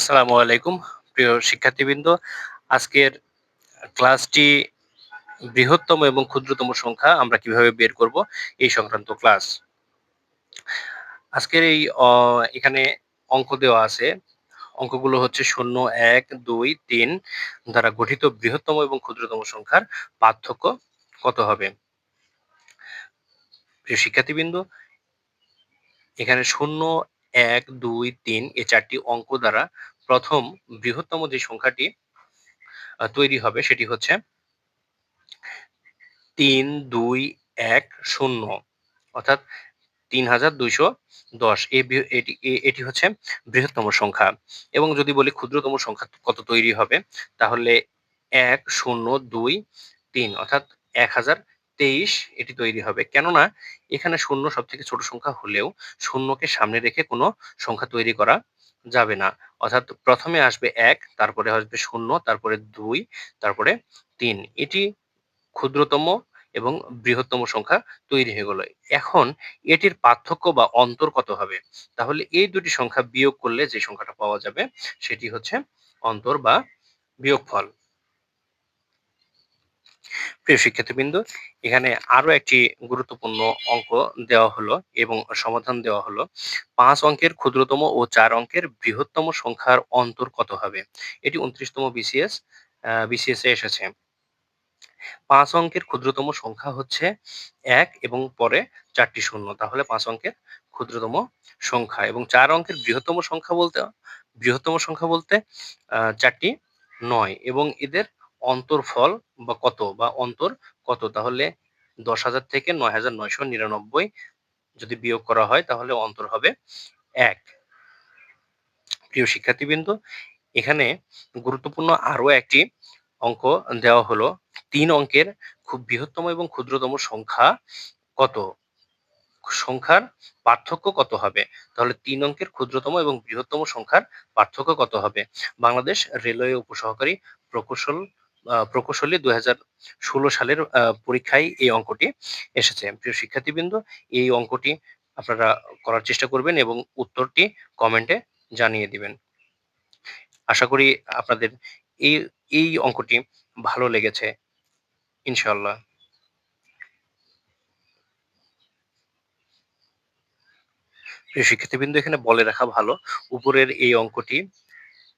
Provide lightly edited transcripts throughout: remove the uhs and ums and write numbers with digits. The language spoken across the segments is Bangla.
আসসালামু আলাইকুম প্রিয় শিক্ষার্থীবৃন্দ। আজকের ক্লাসটি বৃহত্তম এবং ক্ষুদ্রতম সংখ্যা আমরা কিভাবে বের করব এই সংক্রান্ত ক্লাস। আজকের এই এখানে অঙ্ক দেওয়া আছে। অঙ্কগুলো হচ্ছে 0, 1, 2, 3 দ্বারা গঠিত বৃহত্তম এবং ক্ষুদ্রতম সংখ্যার পার্থক্য কত হবে? প্রিয় শিক্ষার্থীবৃন্দ, এখানে 0, 1, 2, 3 এই চারটি অঙ্ক দ্বারা প্রথম বৃহত্তম যে সংখ্যাটি তৈরি হবে সেটি হচ্ছে 3, 2, 1, 0 অর্থাৎ 3210। এটি হচ্ছে বৃহত্তম সংখ্যা। এবং যদি বলি ক্ষুদ্রতম সংখ্যা কত তৈরি হবে, তাহলে 1, 0, 2, 3 অর্থাৎ 1023 এটি তৈরি হবে। কেননা এখানে শূন্য সব থেকে ছোট সংখ্যা হলেও শূন্যকে সামনে রেখে কোনো সংখ্যা তৈরি করা যাবে না। অর্থাৎ প্রথমে আসবে 1, তারপরে আসবে 0, তারপরে 2, তারপরে 3। এটি ক্ষুদ্রতম এবং বৃহত্তম সংখ্যা তৈরি হয়ে গেল। এখন এটির পার্থক্য বা অন্তর কত হবে? তাহলে এই দুটি সংখ্যা বিয়োগ করলে যে সংখ্যাটা পাওয়া যাবে সেটি হচ্ছে অন্তর বা বিয়োগফল। প্রিয় শিক্ষার্থীবৃন্দ, এখানে আরো একটি গুরুত্বপূর্ণ অঙ্ক দেওয়া হলো এবং সমাধান দেওয়া হলো। 5 অঙ্কের ক্ষুদ্রতম ও 4 অঙ্কের বৃহত্তম সংখ্যার অন্তর কত হবে? এটি 29তম বিসিএস এ এসেছে। 5 অঙ্কের ক্ষুদ্রতম সংখ্যা হচ্ছে 1 এবং পরে 4টি শূন্য, তাহলে 5 অঙ্কের ক্ষুদ্রতম সংখ্যা। এবং 4 অঙ্কের বৃহত্তম সংখ্যা বলতে 4টি 9 এবং এদের অন্তরফল বা অন্তর কত? তাহলে 10,000 থেকে 9,999 যদি বিয়োগ করা হয় তাহলে অন্তর হবে 1। প্রিয় শিক্ষার্থীবৃন্দ, এখানে গুরুত্বপূর্ণ আরো একটি অঙ্ক দেওয়া হলো। 3 অঙ্কের খুব বৃহত্তম এবং ক্ষুদ্রতম সংখ্যা কত? সংখ্যার পার্থক্য কত হবে? তাহলে 3 অঙ্কের ক্ষুদ্রতম এবং বৃহত্তম সংখ্যার পার্থক্য কত হবে? বাংলাদেশ রেলওয়ে উপসহকারী প্রকৌশলী 2016 সালের পরীক্ষায় এই অঙ্কটি এসেছে। প্রিয় শিক্ষার্থীবৃন্দ, এই অঙ্কটি আপনারা করার চেষ্টা করবেন এবং উত্তরটি কমেন্টে জানিয়ে দিবেন। আশা করি আপনাদের এই এই অঙ্কটি ভালো লেগেছে ইনশাআল্লাহ। প্রিয় শিক্ষার্থীবৃন্দ, এখানে বলে রাখা ভালো, উপরের এই অঙ্কটি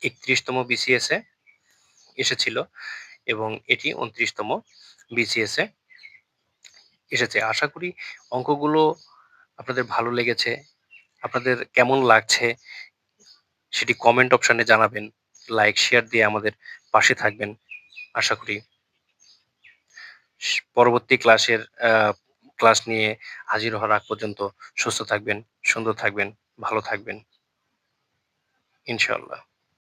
31তম বিসিএস এ এসেছিল এবং এটি 29তম বিসিএস এ এসেছে। আশা করি অঙ্কগুলো আপনাদের ভালো লেগেছে। আপনাদের কেমন লাগছে সেটি কমেন্ট অপশনে জানাবেন। লাইক শেয়ার দিয়ে আমাদের পাশে থাকবেন। আশা করি পরবর্তী ক্লাস নিয়ে হাজির হওয়ার আগ পর্যন্ত সুস্থ থাকবেন, সুন্দর থাকবেন, ভালো থাকবেন ইনশাআল্লাহ।